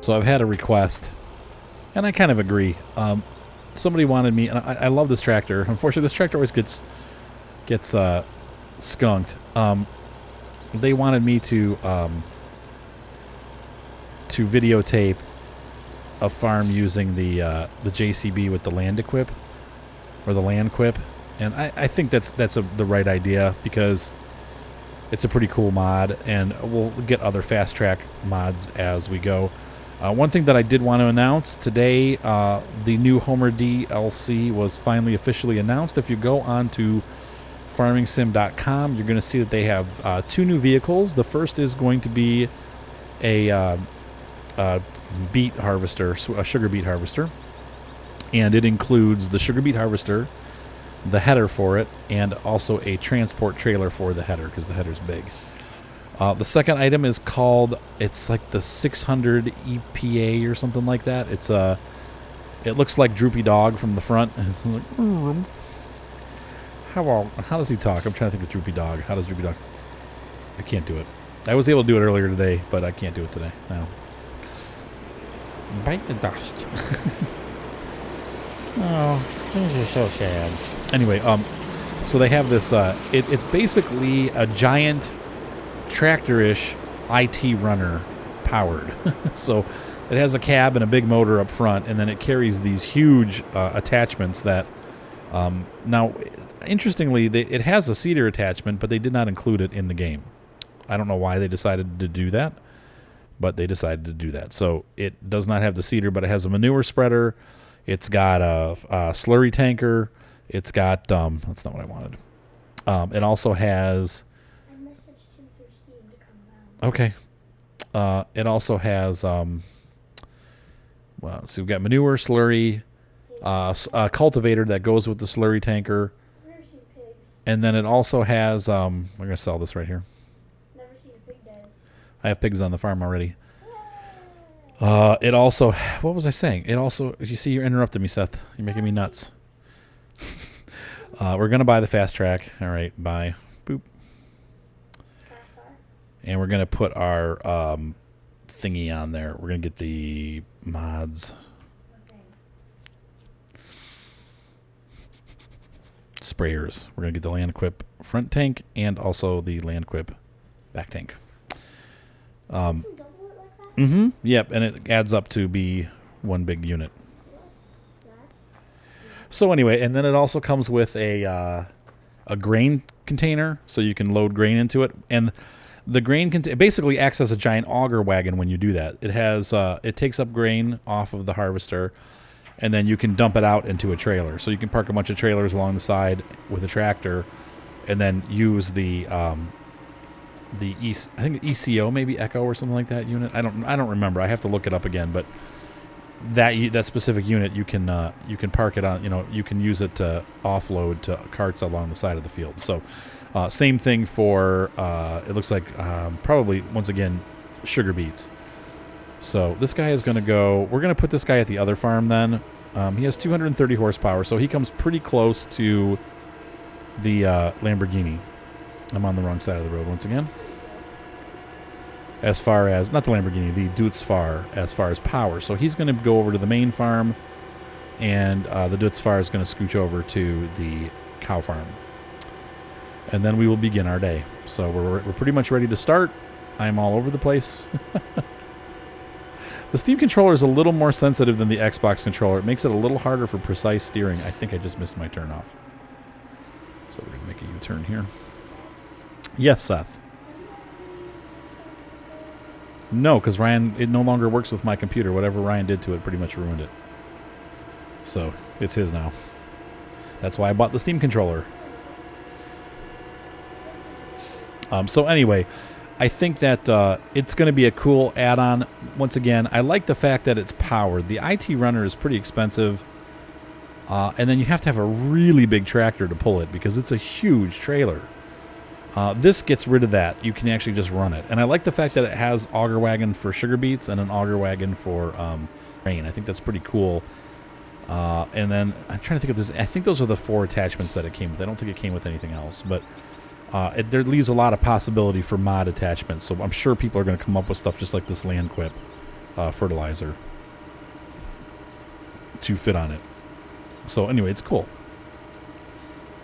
So I've had a request, and I kind of agree. Somebody wanted me, and I love this tractor. Unfortunately, this tractor always gets skunked. They wanted me to videotape a farm using the JCB with the land equip or the land quip, and I think that's the right idea because it's a pretty cool mod, and we'll get other fast track mods as we go. One thing that I did want to announce today, the new Homer DLC was finally officially announced. If you go on to farmingsim.com, you're going to see that they have 2 new vehicles. The first is going to be a beet harvester, a sugar beet harvester, and it includes the sugar beet harvester, the header for it, and also a transport trailer for the header because the header's big. The second item is called, it's like the 600 EPA or something like that. It looks like Droopy Dog from the front. How does he talk? I'm trying to think of Droopy Dog. How does Droopy Dog? I can't do it. I was able to do it earlier today, but I can't do it today. No. Bite the dust. Oh, things are so sad. Anyway, so they have this. It's basically a giant tractor-ish IT runner powered. So it has a cab and a big motor up front, and then it carries these huge attachments that. Now, interestingly, it has a seeder attachment, but they did not include it in the game. I don't know why they decided to do that, but they decided to do that. So it does not have the seeder, but it has a manure spreader. It's got a slurry tanker. It's got that's not what I wanted. It also has. I messaged him through Steam to come around. Okay. It also has well, so we've got manure, slurry, a cultivator that goes with the slurry tanker. I've never seen pigs. And then it also has we're gonna sell this right here. Never seen a pig dead. I have pigs on the farm already. It also, what was I saying? It also, you see, you're interrupting me, Seth. You're making me nuts. We're going to buy the fast track. All right, buy. Boop. And we're going to put our thingy on there. We're going to get the mods. Sprayers. We're going to get the land quip front tank and also the land quip back tank. Mm-hmm. Yep, and it adds up to be one big unit. So anyway, and then it also comes with a grain container, so you can load grain into it. And the grain it basically acts as a giant auger wagon when you do that. It has it takes up grain off of the harvester, and then you can dump it out into a trailer. So you can park a bunch of trailers along the side with a tractor, and then use the I think ECO, maybe Echo or something like that unit. I don't remember. I have to look it up again. But that specific unit, you can park it on. You can use it to offload to carts along the side of the field. So same thing for it looks like probably once again sugar beets. So this guy is going to go. We're going to put this guy at the other farm then. He has 230 horsepower, so he comes pretty close to the Lamborghini. I'm on the wrong side of the road once again. As far as, not the Lamborghini, the Dutzfar, as far as power. So he's going to go over to the main farm, and the Dutzfar is going to scooch over to the cow farm. And then we will begin our day. So we're pretty much ready to start. I'm all over the place. The Steam controller is a little more sensitive than the Xbox controller. It makes it a little harder for precise steering. I think I just missed my turn off. So we're going to make a U-turn here. Yes, Seth. No, because Ryan, it no longer works with my computer. Whatever Ryan did to it pretty much ruined it. So it's his now. That's why I bought the Steam controller. So anyway, I think that it's going to be a cool add-on. Once again, I like the fact that it's powered. The IT runner is pretty expensive. And then you have to have a really big tractor to pull it because it's a huge trailer. This gets rid of that. You can actually just run it. And I like the fact that it has auger wagon for sugar beets and an auger wagon for grain. I think that's pretty cool. And then I'm trying to think of this. I think those are the 4 attachments that it came with. I don't think it came with anything else. But there leaves a lot of possibility for mod attachments. So I'm sure people are going to come up with stuff just like this land quip fertilizer to fit on it. So anyway, it's cool.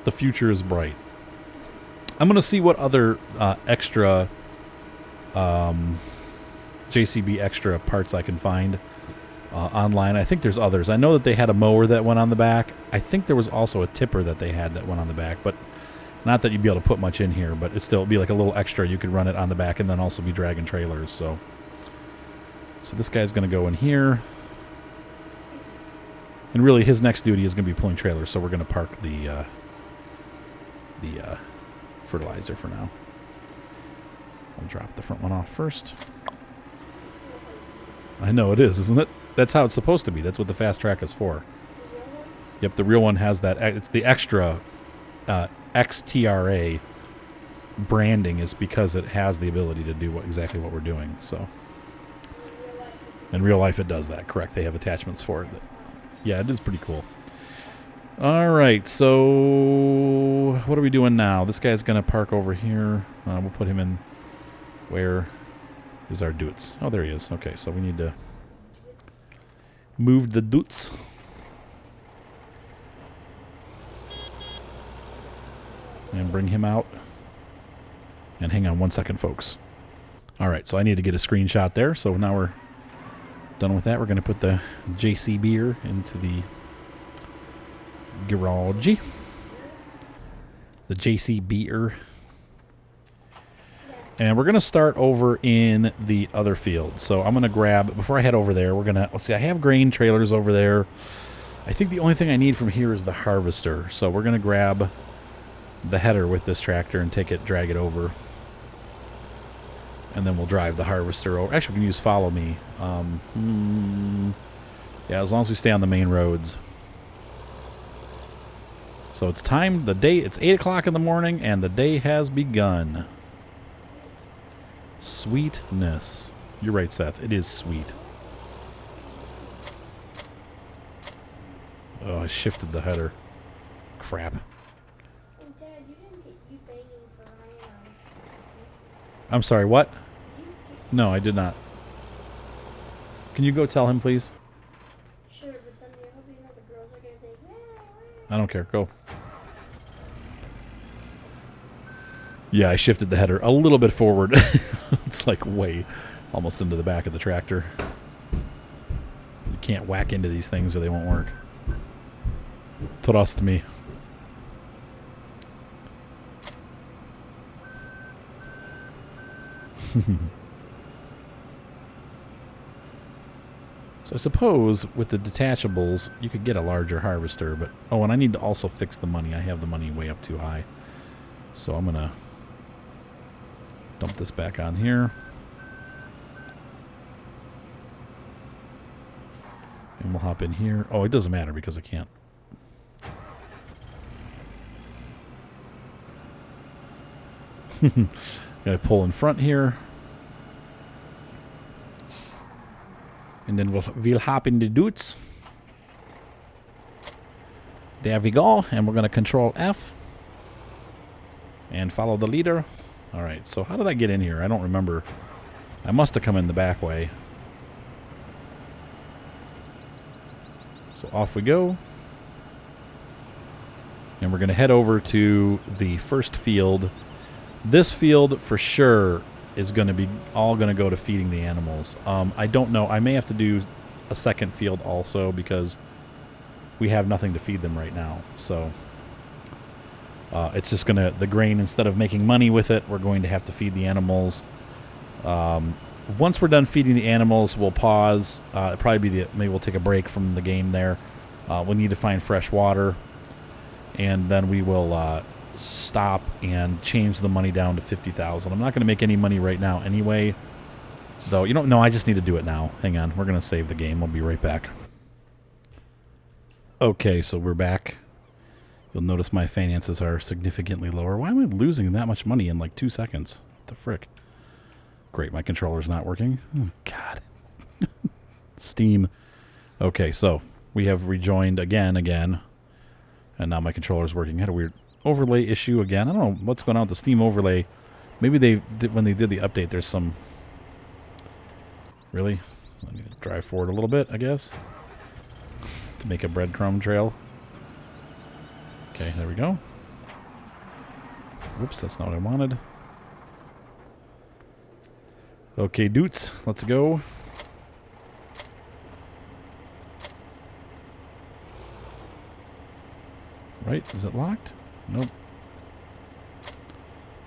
The future is bright. I'm going to see what other extra JCB extra parts I can find online. I think there's others. I know that they had a mower that went on the back. I think there was also a tipper that they had that went on the back, but not that you'd be able to put much in here, but it'd still be like a little extra. You could run it on the back and then also be dragging trailers. So this guy's going to go in here. And really his next duty is going to be pulling trailers, so we're going to park the fertilizer for now. I'll drop the front one off first. I know it is, isn't it? That's how it's supposed to be. That's what the fast track is for. Yep, the real one has that. It's the extra XTRA branding is because it has the ability to do exactly what we're doing. So, in real life, it does that. Correct. They have attachments for it. Yeah, it is pretty cool. All right, so what are we doing now? This guy's going to park over here. We'll put him in. Where is our doots? Oh, there he is. Okay, so we need to move the doots. And bring him out. And hang on 1 second, folks. All right, so I need to get a screenshot there. So now we're done with that. We're going to put the JC beer into the garage. The JC beer. And we're going to start over in the other field. So I'm going to grab, before I head over there, we're going to, let's see, I have grain trailers over there. I think the only thing I need from here is the harvester. So we're going to grab the header with this tractor and take it, drag it over. And then we'll drive the harvester over. Actually, we can use follow me. Yeah, as long as we stay on the main roads. So it's time, it's 8 o'clock in the morning, and the day has begun. Sweetness. You're right, Seth. It is sweet. Oh, I shifted the header. Crap. And Dad, you didn't get you banging for my I'm sorry, what? No, I did not. Can you go tell him, please? Sure, but then you're hoping that the girls are going to be like, I don't care. Go. Yeah, I shifted the header a little bit forward. It's like way almost into the back of the tractor. You can't whack into these things or they won't work. Trust me. So I suppose with the detachables, you could get a larger harvester, but... Oh, and I need to also fix the money. I have the money way up too high. So I'm going to dump this back on here. And we'll hop in here. Oh, it doesn't matter because I can't. Gotta pull in front here. And then we'll hop in the doots. There we go. And we're going to control F. And follow the leader. All right, so how did I get in here? I don't remember. I must have come in the back way. So off we go. And we're going to head over to the first field. This field for sure is going to be all going to go to feeding the animals. I don't know. I may have to do a second field also because we have nothing to feed them right now. So it's just going to, the grain, instead of making money with it, we're going to have to feed the animals. Once we're done feeding the animals, we'll pause. It'll probably be maybe we'll take a break from the game there. We'll need to find fresh water. And then we will stop and change the money down to 50,000. I'm not going to make any money right now anyway. Though, you don't know, I just need to do it now. Hang on. We're going to save the game. I'll be right back. Okay, so we're back. You'll notice my finances are significantly lower. Why am I losing that much money in like 2 seconds? What the frick? Great, my controller's not working. Oh, God. Steam. Okay, so we have rejoined again. And now my controller's working. I had a weird overlay issue again. I don't know what's going on with the Steam overlay. Maybe they did, when they did the update, there's some... Really? I need to drive forward a little bit, I guess, to make a breadcrumb trail. Okay, there we go. Whoops, that's not what I wanted. Okay, dudes, let's go. Right, is it locked? Nope.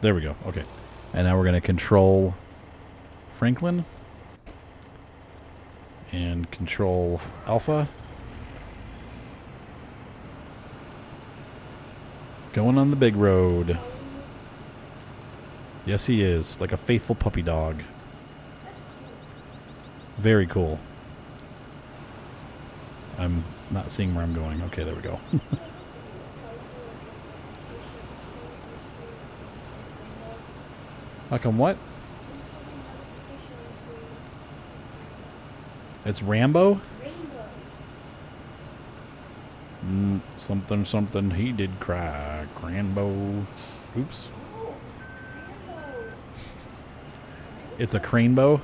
There we go, okay. And now we're going to control Franklin. And control Alpha. Going on the big road. Yes, he is. Like a faithful puppy dog. Very cool. I'm not seeing where I'm going. Okay, there we go. How come what? It's Rambo? Something, something, he did cry. Cranbo. Oops. It's a cranebow?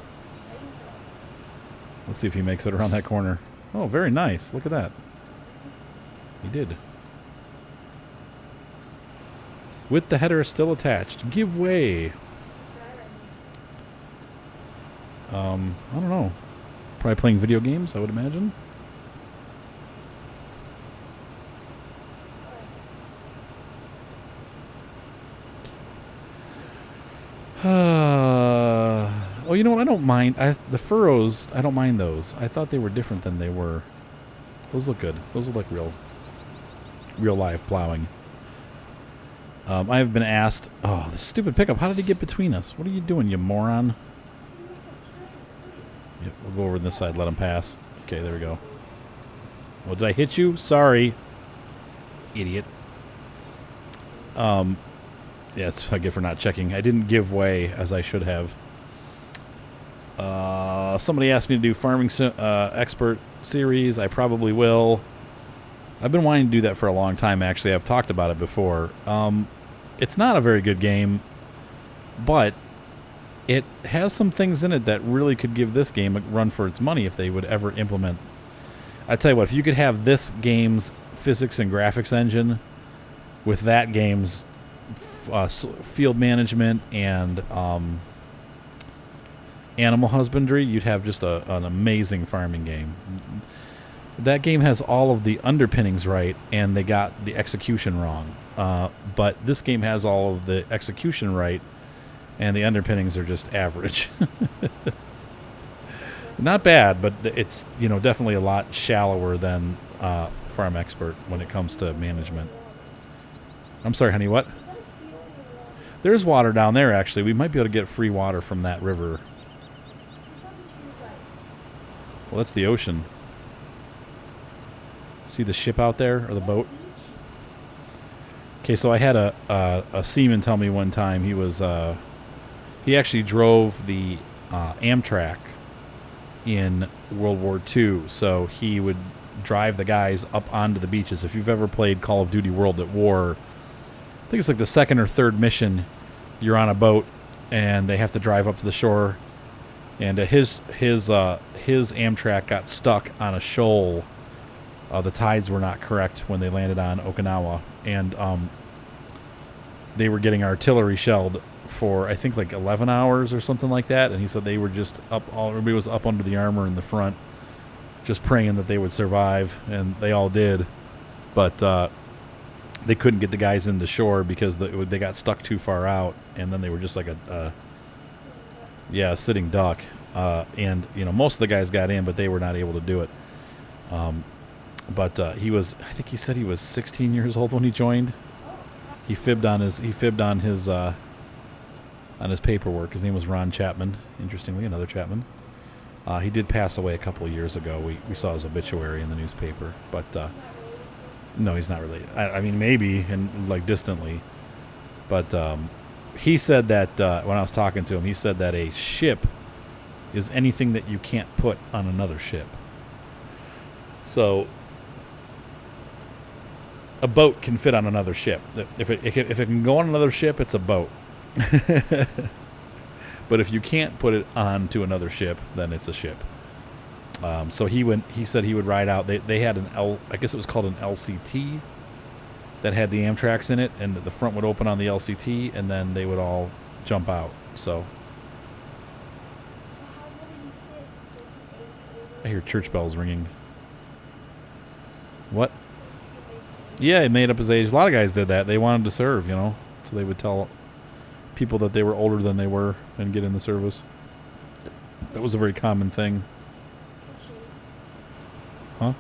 Let's see if he makes it around that corner. Oh, very nice. Look at that. He did. With the header still attached. Give way. I don't know. Probably playing video games, I would imagine. Oh, you know what? I don't mind. The furrows, I don't mind those. I thought they were different than they were. Those look good. Those look like real live plowing. I have been asked, oh, the stupid pickup. How did he get between us? What are you doing, you moron? Yep, we'll go over this side, let him pass. Okay, there we go. Oh, did I hit you? Sorry. Idiot. Yeah, that's what I get for not checking. I didn't give way as I should have. Somebody asked me to do farming expert series. I probably will. I've been wanting to do that for a long time, actually. I've talked about it before. It's not a very good game, but it has some things in it that really could give this game a run for its money if they would ever implement. I tell you what, if you could have this game's physics and graphics engine with that game's field management and animal husbandry, you'd have just an amazing farming game. That game has all of the underpinnings right, and they got the execution wrong. But this game has all of the execution right, and the underpinnings are just average. Not bad, but it's definitely a lot shallower than Farm Expert when it comes to management. I'm sorry, honey, what? There's water down there, actually. We might be able to get free water from that river. Well, that's the ocean. See the ship out there, or the boat? Okay, so I had a seaman tell me one time he actually drove the Amtrak in World War II, so he would drive the guys up onto the beaches. If you've ever played Call of Duty World at War, I think it's like the second or third mission, you're on a boat and they have to drive up to the shore, and his Amtrak got stuck on a shoal. The tides were not correct when they landed on Okinawa, and they were getting artillery shelled for I think like 11 hours or something like that, and he said they were just up, everybody was up under the armor in the front just praying that they would survive, and they all did, but they couldn't get the guys into shore because they got stuck too far out, and then they were just like a sitting duck, and most of the guys got in, but they were not able to do it. But I think he said he was 16 years old when he joined. He fibbed on his paperwork. His name was Ron Chapman. Interestingly, another Chapman. He did pass away a couple of years ago. We saw his obituary in the newspaper, but no, he's not related. I mean, maybe, and like distantly, but he said that when I was talking to him, he said that a ship is anything that you can't put on another ship. So a boat can fit on another ship. If it can go on another ship, it's a boat. But if you can't put it onto another ship, then it's a ship. So he said he would ride out. They had I guess it was called an LCT that had the Amtraks in it, and the front would open on the LCT, and then they would all jump out. So So how would he fit with his age? I hear church bells ringing. What? Yeah, he made up his age. A lot of guys did that. They wanted to serve, you know, so they would tell people that they were older than they were and get in the service. That was a very common thing. Huh?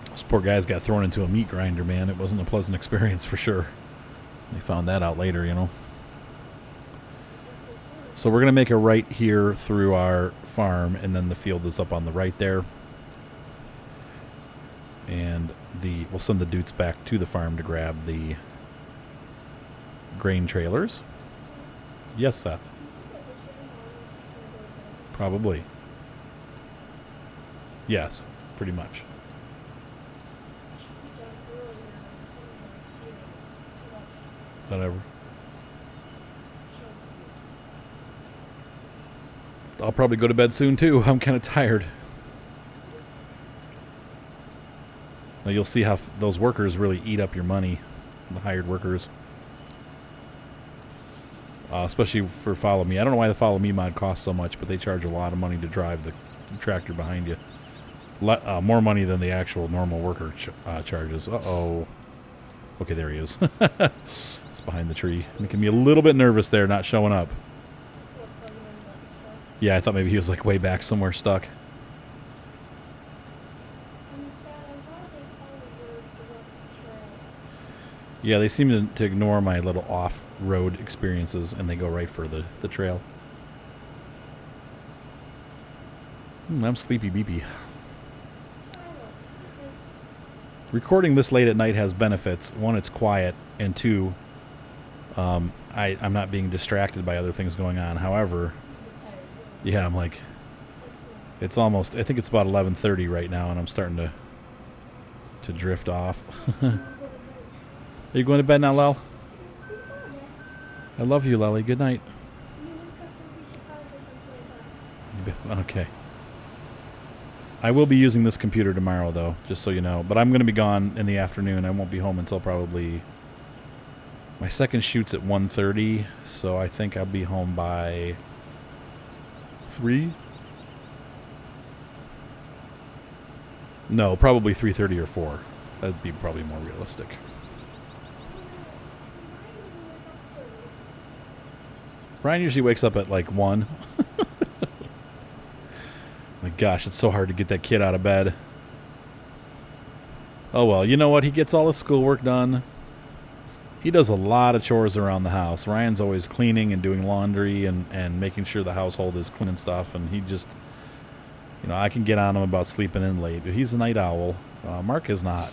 Those poor guys got thrown into a meat grinder, man. It wasn't a pleasant experience for sure. They found that out later, you know. So we're going to make a right here through our farm, and then the field is up on the right there. And we'll send the Dutes back to the farm to grab the grain trailers. Yes, Seth. Probably. Yes, pretty much. Whatever. I'll probably go to bed soon too. I'm kind of tired. Now you'll see how those workers really eat up your money, the hired workers. Especially for Follow Me. I don't know why the Follow Me mod costs so much, but they charge a lot of money to drive the tractor behind you. More money than the actual normal worker charges. Uh-oh. Okay, there he is. It's behind the tree. Making me a little bit nervous there, not showing up. Yeah, I thought maybe he was like way back somewhere stuck. Yeah, they seem to ignore my little off-road experiences, and they go right for the trail. I'm sleepy beepy. Recording this late at night has benefits. One, it's quiet, and two, I'm not being distracted by other things going on. However, yeah, I'm like, it's almost, I think it's about 11:30 right now, and I'm starting to drift off. Are you going to bed now, Lel? I love you, Lely. Good night. Okay. I will be using this computer tomorrow, though, just so you know. But I'm going to be gone in the afternoon. I won't be home until probably... My second shoot's at 1:30, so I think I'll be home by 3? No, probably 3:30 or 4. That'd be probably more realistic. Ryan usually wakes up at like 1. My gosh, it's so hard to get that kid out of bed. Oh well, you know what? He gets all the schoolwork done. He does a lot of chores around the house. Ryan's always cleaning and doing laundry and making sure the household is clean and stuff. And he just, you know, I can get on him about sleeping in late. But he's a night owl. Mark is not.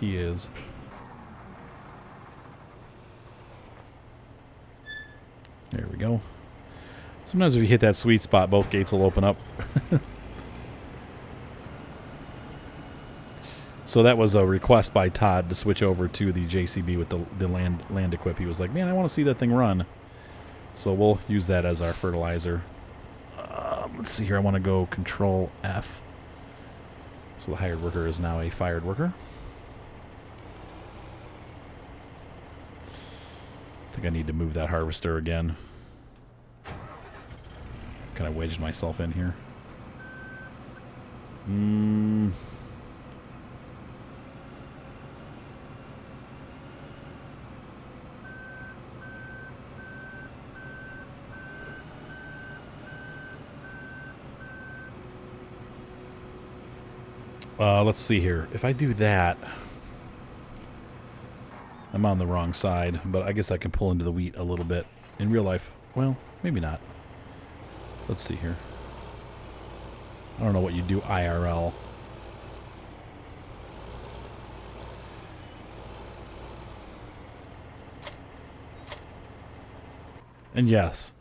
He is. There we go. Sometimes if you hit that sweet spot, both gates will open up. So that was a request by Todd to switch over to the JCB with the land equip. He was like, man, I want to see that thing run. So we'll use that as our fertilizer. Let's see here. I want to go Control F. So the hired worker is now a fired worker. I think I need to move that harvester again. Kind of wedged myself in here. Let's see here. If I do that, I'm on the wrong side, but I guess I can pull into the wheat a little bit. In real life, well, maybe not. Let's see here. I don't know what you do IRL. And yes,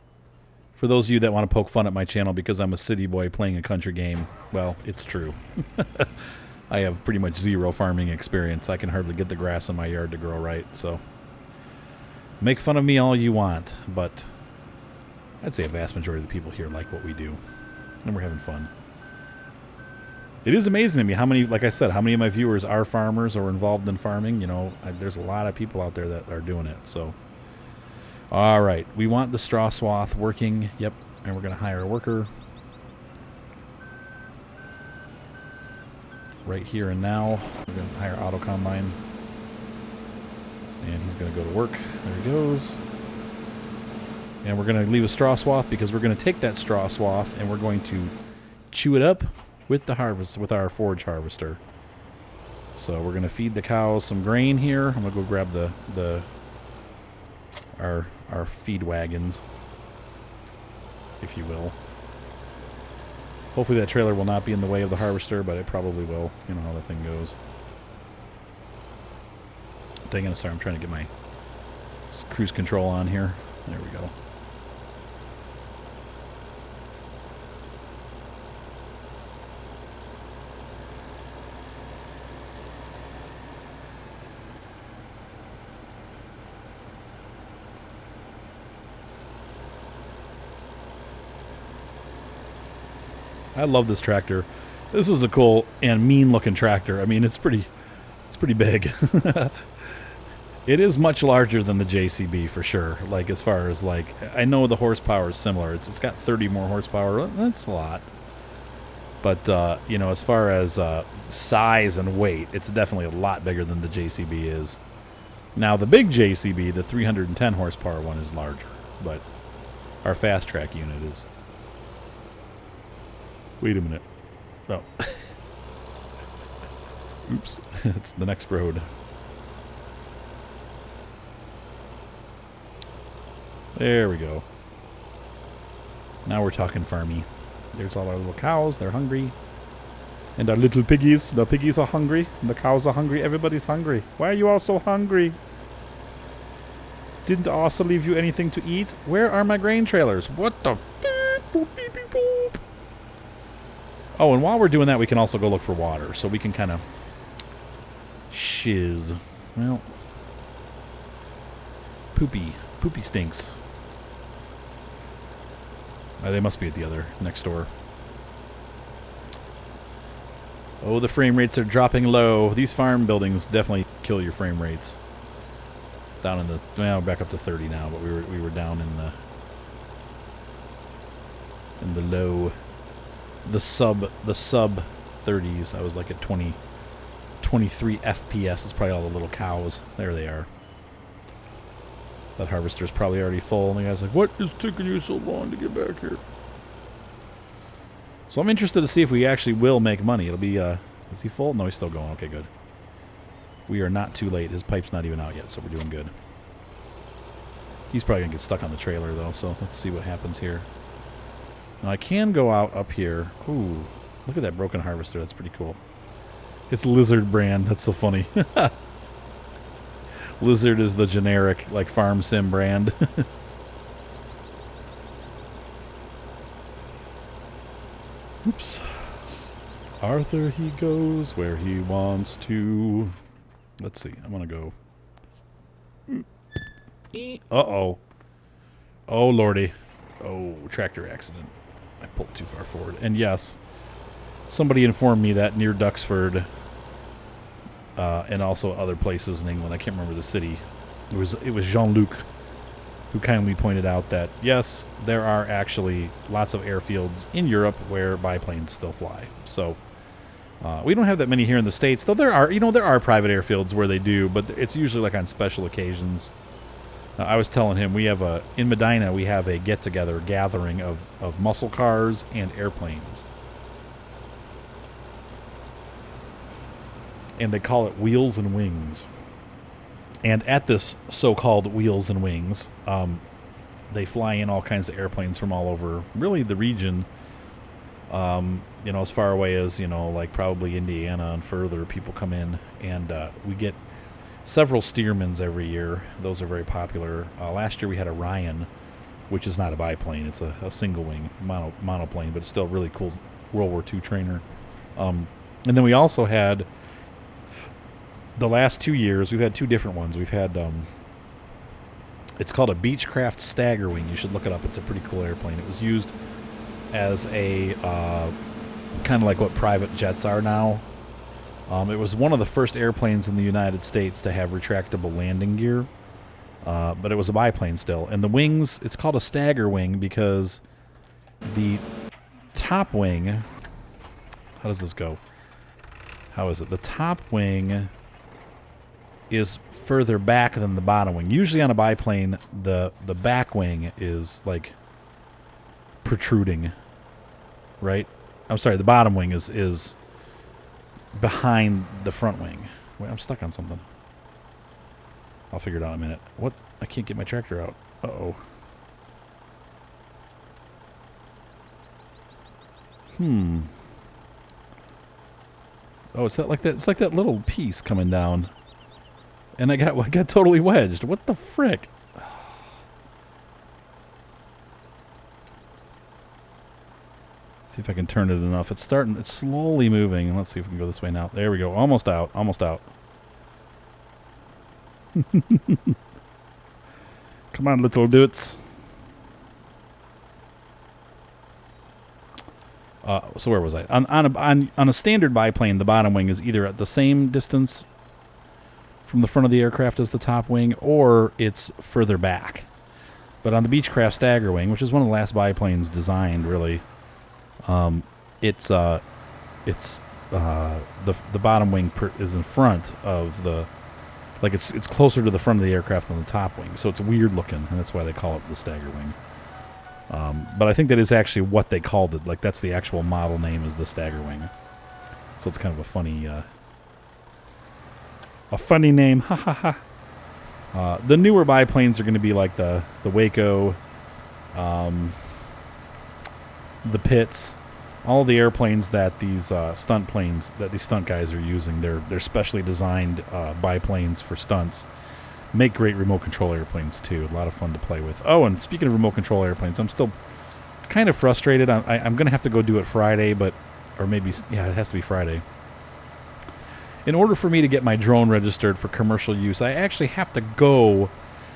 for those of you that want to poke fun at my channel because I'm a city boy playing a country game, well, it's true. I have pretty much zero farming experience. I can hardly get the grass in my yard to grow right, so Make fun of me all you want, but I'd say a vast majority of the people here like what we do, and we're having fun. It is amazing to me how many, like I said, how many of my viewers are farmers or involved in farming. You know, there's a lot of people out there that are doing it. So, all right, we want the straw swath working. Yep, and we're going to hire a worker right here and now. We're going to hire Auto Combine. And he's going to go to work. There he goes. And we're going to leave a straw swath because we're going to take that straw swath and we're going to chew it up with the harvest, with our forage harvester. So we're going to feed the cows some grain here. I'm going to go grab our feed wagons, if you will. Hopefully that trailer will not be in the way of the harvester, but it probably will. You know how that thing goes. Dang it, I'm sorry, I'm trying to get my cruise control on here. There we go. I love this tractor. This is a cool and mean looking tractor. I mean, it's pretty big. It is much larger than the JCB for sure. Like, as far as, like, I know the horsepower is similar. It's got 30 more horsepower. That's a lot. But, you know, as far as size and weight, it's definitely a lot bigger than the JCB is. Now, the big JCB, the 310 horsepower one, is larger. But our fast track unit is... Wait a minute. Oh. Oops. It's the next road. There we go. Now we're talking farmy. There's all our little cows. They're hungry. And our little piggies. The piggies are hungry. The cows are hungry. Everybody's hungry. Why are you all so hungry? Didn't I also leave you anything to eat? Where are my grain trailers? What the... Boop, beep, beep, boop. Oh, and while we're doing that, we can also go look for water. So we can kind of... shiz. Well... Poopy stinks. They must be at the other next door. Oh, the frame rates are dropping low. These farm buildings definitely kill your frame rates. Down in the... Well, back up to 30 now, but we were down in the low... The sub 30s. I was like at 23 FPS. It's probably all the little cows. There they are. That harvester's probably already full. And the guy's like, what is taking you so long to get back here? So I'm interested to see if we actually will make money. It'll be, is he full? No, he's still going. Okay, good. We are not too late. His pipe's not even out yet, so we're doing good. He's probably going to get stuck on the trailer, though, so let's see what happens here. Now, I can go out up here. Ooh, look at that broken harvester. That's pretty cool. It's Lizard brand. That's so funny. Lizard is the generic, like, farm sim brand. Oops. Arthur, he goes where he wants to. Let's see. I'm going to go. Uh-oh. Oh, lordy. Oh, tractor accident. I pulled too far forward. And yes, somebody informed me that near Duxford and also other places in England, I can't remember the city, it was Jean-Luc who kindly pointed out that, yes, there are actually lots of airfields in Europe where biplanes still fly. So we don't have that many here in the States, though there are private airfields where they do, but it's usually like on special occasions. I was telling him in Medina we have a gathering of muscle cars and airplanes. And they call it Wheels and Wings. And at this so-called Wheels and Wings, they fly in all kinds of airplanes from all over, really the region, as far away as, like probably Indiana and further, people come in, and we get several Stearmans every year. Those are very popular. Last year we had a Ryan, which is not a biplane. It's a single-wing monoplane, but it's still a really cool World War II trainer. And then we also had, the last 2 years, we've had two different ones. We've had It's called a Beechcraft Staggerwing. You should look it up. It's a pretty cool airplane. It was used as a kind of like what private jets are now. It was one of the first airplanes in the United States to have retractable landing gear, but it was a biplane still. And the wings, it's called a stagger wing because the top wing, how does this go? How is it? The top wing is further back than the bottom wing. Usually on a biplane, the back wing is like protruding, right? I'm sorry, the bottom wing is behind the front wing. Wait, I'm stuck on something. I'll figure it out in a minute. What? I can't get my tractor out. Uh-oh. Oh, it's like that. It's like that little piece coming down, and I got totally wedged. What the frick? See if I can turn it enough. It's starting. It's slowly moving. Let's see if we can go this way now. There we go. Almost out. Almost out. Come on, little dudes. So where was I? On a standard biplane, the bottom wing is either at the same distance from the front of the aircraft as the top wing, or it's further back. But on the Beechcraft Stagger Wing, which is one of the last biplanes designed, really, it's the bottom wing is in front of the, like it's closer to the front of the aircraft than the top wing, so it's weird looking, and that's why they call it the Stagger Wing. But I think that is actually what they called it. Like that's the actual model name is the Stagger Wing. So it's kind of a funny name. Ha ha ha. The newer biplanes are going to be like the Waco, the Pitts, all the airplanes that these stunt guys are using. They're specially designed biplanes for stunts. Make great remote control airplanes too. A lot of fun to play with. Oh, and speaking of remote control airplanes, I'm still kind of frustrated. I'm going to have to go do it Friday, or maybe, yeah, it has to be Friday. In order for me to get my drone registered for commercial use, I actually have to go,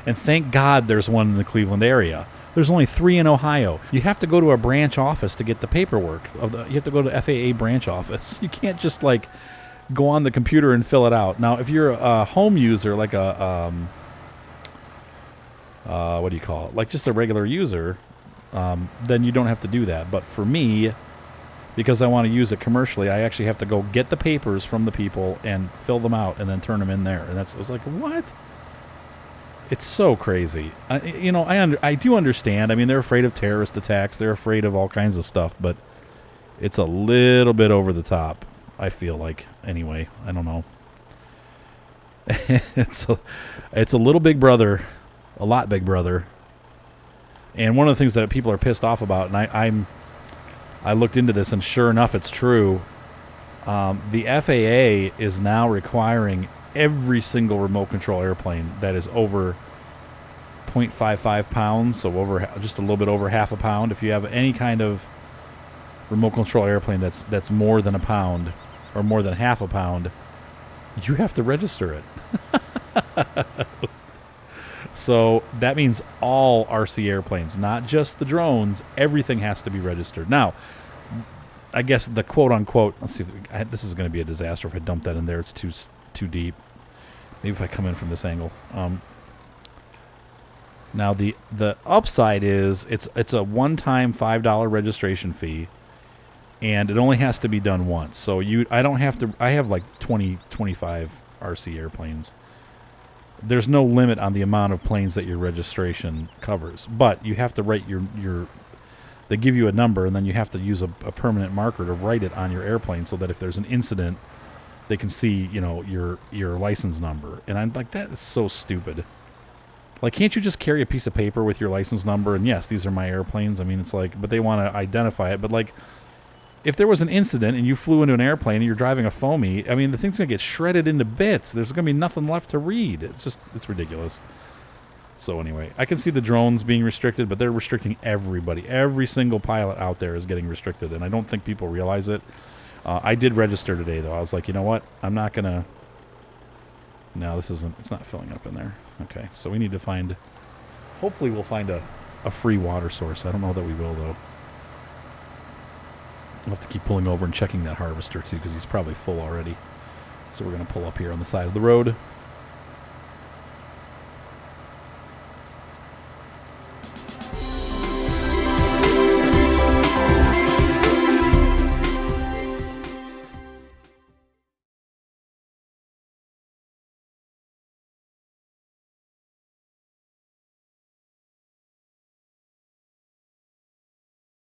and thank God there's one in the Cleveland area. There's only 3 in Ohio. You have to go to a branch office to get the paperwork. You have to go to FAA branch office. You can't just like go on the computer and fill it out. Now, if you're a home user, like a what do you call it? Like just a regular user, then you don't have to do that. But for me, because I want to use it commercially, I actually have to go get the papers from the people and fill them out and then turn them in there. And I was like, what? It's so crazy. I do understand. I mean, they're afraid of terrorist attacks. They're afraid of all kinds of stuff. But it's a little bit over the top, I feel like. Anyway, I don't know. It's a little big brother, a lot big brother. And one of the things that people are pissed off about, and I looked into this, and sure enough, it's true. The FAA is now requiring every single remote control airplane that is over 0.55 pounds, so over just a little bit over half a pound. If you have any kind of remote control airplane that's more than a pound or more than half a pound, you have to register it. So that means all RC airplanes, not just the drones. Everything has to be registered. Now, I guess the quote-unquote, let's see, this is going to be a disaster if I dump that in there. It's too deep. Maybe if I come in from this angle. Now, the upside is it's a one-time $5 registration fee, and it only has to be done once. So I have like 25 RC airplanes. There's no limit on the amount of planes that your registration covers, but you have to write they give you a number, and then you have to use a permanent marker to write it on your airplane so that if there's an incident, they can see, your license number. And I'm like, that is so stupid. Like, can't you just carry a piece of paper with your license number? And yes, these are my airplanes. I mean, it's like, but they want to identify it. But like, if there was an incident and you flew into an airplane and you're driving a foamy, I mean, the thing's going to get shredded into bits. There's going to be nothing left to read. It's ridiculous. So anyway, I can see the drones being restricted, but they're restricting everybody. Every single pilot out there is getting restricted, and I don't think people realize it. I did register today, though. I was like, you know what? I'm not going to... No, it's not filling up in there. Okay, so we need to find Hopefully we'll find a free water source. I don't know that we will, though. We'll have to keep pulling over and checking that harvester, too, because he's probably full already. So we're going to pull up here on the side of the road.